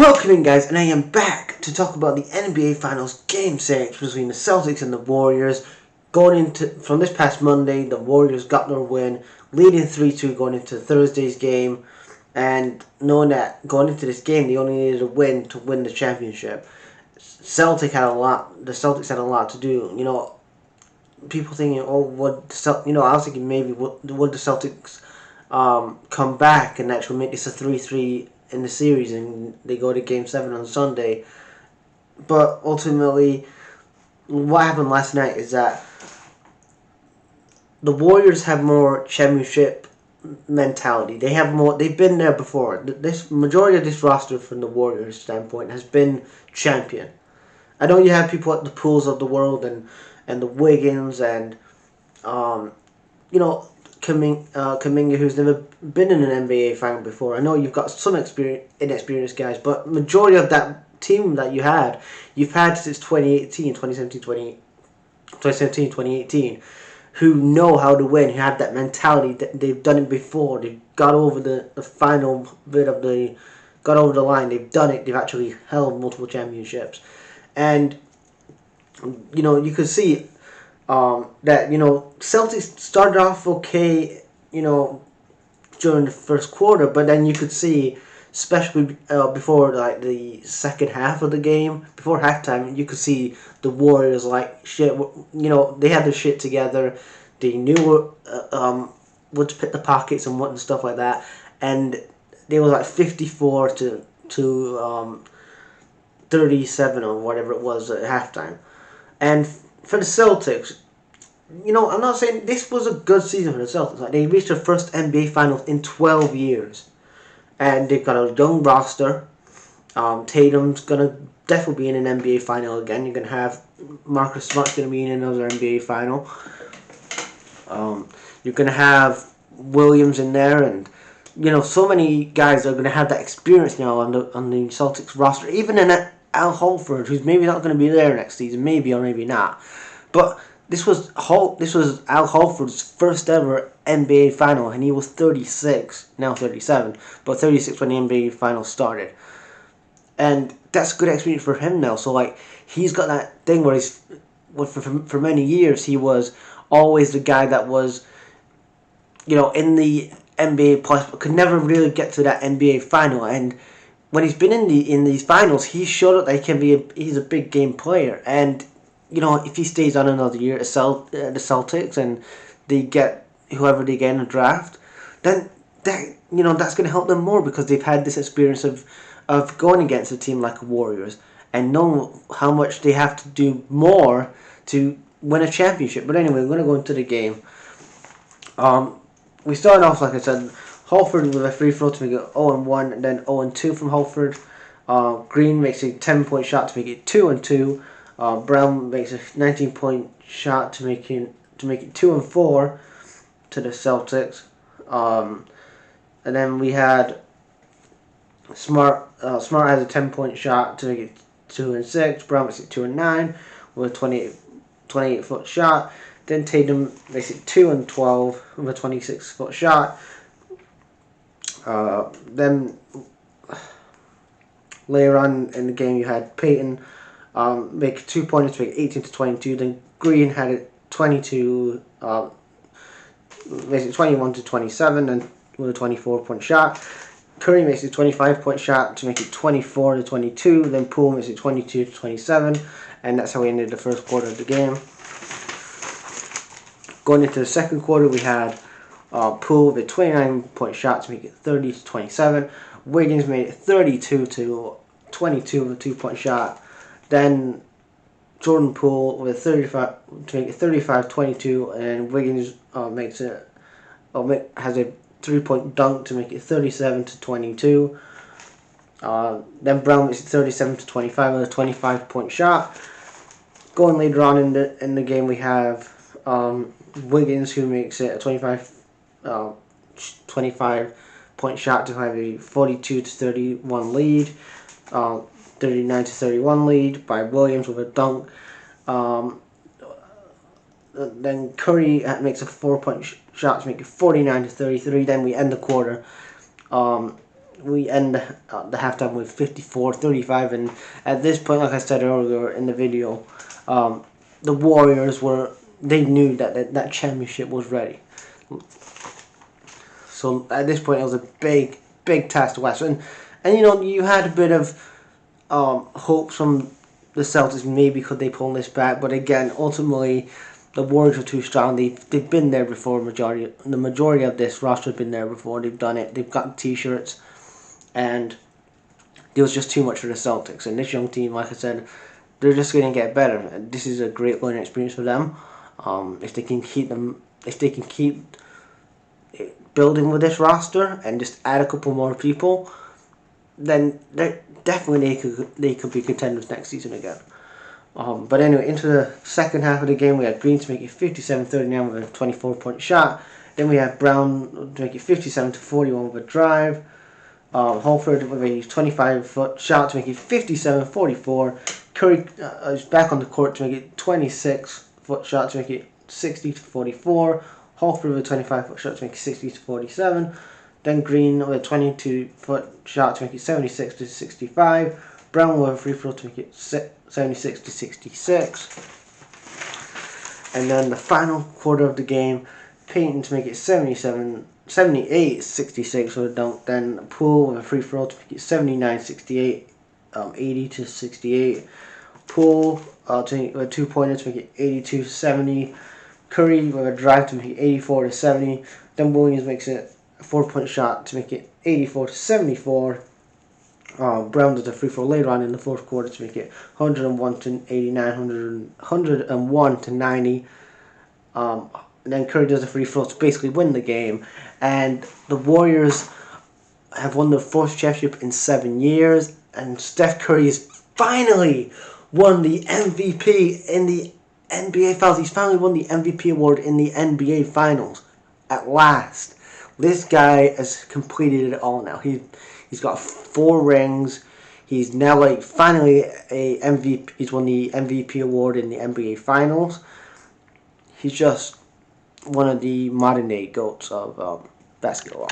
Welcome in, guys, and I am back to talk about the NBA Finals Game 6 between the Celtics and the Warriors. From this past Monday, the Warriors got their win, leading 3-2 going into Thursday's game, and knowing that going into this game they only needed a win to win the championship. The Celtics had a lot to do. People thinking, I was thinking maybe would the Celtics come back and actually make this a 3-3 in the series, and they go to Game 7 on Sunday. But ultimately, what happened last night is that the Warriors have more championship mentality. They have more. They've been there before. This majority of this roster, from the Warriors' standpoint, has been champion. I know you have people at the Pools of the world and the Wiggins and Kuminga, who's never been in an NBA final before. I know you've got some inexperienced guys, but majority of that team that you've had since 2018, who know how to win, who have that mentality. They've done it before. They've got over the final bit of got over the line. They've done it. They've actually held multiple championships. And, you could see that Celtics started off okay, during the first quarter, but then you could see, especially before the second half of the game, before halftime, you could see the Warriors like shit. They had their shit together. They knew what to pick the pockets and what and stuff like that, and they were like 54 to 37 or whatever it was at halftime. And for the Celtics, I'm not saying this was a good season for the Celtics. Like, they reached their first NBA Finals in 12 years, and they've got a young roster. Tatum's gonna definitely be in an NBA Final again. You're gonna have Marcus Smart's gonna be in another NBA Final. You're gonna have Williams in there, and so many guys are gonna have that experience now on the Celtics roster. Even in Al Horford, who's maybe not going to be there next season, maybe or maybe not. But this was Al Horford's first ever NBA final, and he was 36, now 37, but 36 when the NBA final started. And that's a good experience for him now. So he's got that thing where for many years he was always the guy that was, in the NBA plus, but could never really get to that NBA final. And when he's been in these finals, he's showed that he's a big game player. And if he stays on another year at the Celtics and they get whoever they get in the draft, then that's going to help them more, because they've had this experience of going against a team like the Warriors and know how much they have to do more to win a championship. But anyway, we're going to go into the game. We started off, like I said, Holford with a free throw to make it 0-1, and then 0-2 from Holford. Green makes a 10-point shot to make it 2-2. Brown makes a 19-point shot to make it 2-4 to the Celtics. And then we had Smart. Smart has a 10-point shot to make it 2-6. Brown makes it 2-9 with a 28-foot shot. Then Tatum makes it 2-12 with a 26-foot shot. Then later on in the game, you had Payton make 2 pointers to make it 18-22. Then Green had it 22, makes it 21-27, and with a 24-point shot. Curry makes a 25-point shot to make it 24-22. Then Poole makes it 22-27, and that's how we ended the first quarter of the game. Going into the second quarter, we had Poole with a 29-point shot to make it 30-27. Wiggins made it 32-22 with a 2-point shot. Then Jordan Poole with 35 to make it 35-22, and Wiggins has a 3-point dunk to make it 37-22. Then Brown makes it 37-25 with a 25-point shot. Going later on in the game, we have Wiggins, who makes it a 25-point shot to have a 42-31 lead. 39-31 lead by Williams with a dunk. Then Curry makes a 4-point shot to make it 49-33. Then we end the quarter we end the halftime with 54-35, and at this point, like I said earlier in the video, the Warriors they knew that championship was ready. So at this point, it was a big task to watch, and you had a bit of hopes from the Celtics, maybe could they pull this back, but again, ultimately, the Warriors are too strong. They've been there before. The majority of this roster has been there before. They've done it. They've got T-shirts, and it was just too much for the Celtics. And this young team, like I said, they're just going to get better. And this is a great learning experience for them. If they can keep building with this roster and just add a couple more people, then they could be contenders next season again. But anyway, into the second half of the game, we had Green to make it 57-39 with a 24-point shot. Then we had Brown to make it 57-41 with a drive. Holford with a 25-foot shot to make it 57-44. Curry is back on the court to make it 26-foot shot to make it 60-44. Holford with a 25-foot shot to make it 60-47. Then Green with a 22-foot shot to make it 76-65. Brown with a free throw to make it 76-66. And then the final quarter of the game, Payton to make it 78-66 with a dunk. Then Poole with a free throw to make it 79-68, 80-68. Poole with a 2-pointer to make it 82-70. Curry with a drive to make it 84-70. Then Williams makes it a 4-point shot to make it 84-74. Brown does a free throw later on in the fourth quarter to make it 101-89, 101-90. And then Curry does a free throw to basically win the game. And the Warriors have won their fourth championship in 7 years. And Steph Curry has finally won the MVP in the NBA Finals. He's finally won the MVP award in the NBA Finals. At last. This guy has completed it all now. He's got 4 rings. He's now finally a MVP. He's won the MVP award in the NBA Finals. He's just one of the modern day GOATs of basketball.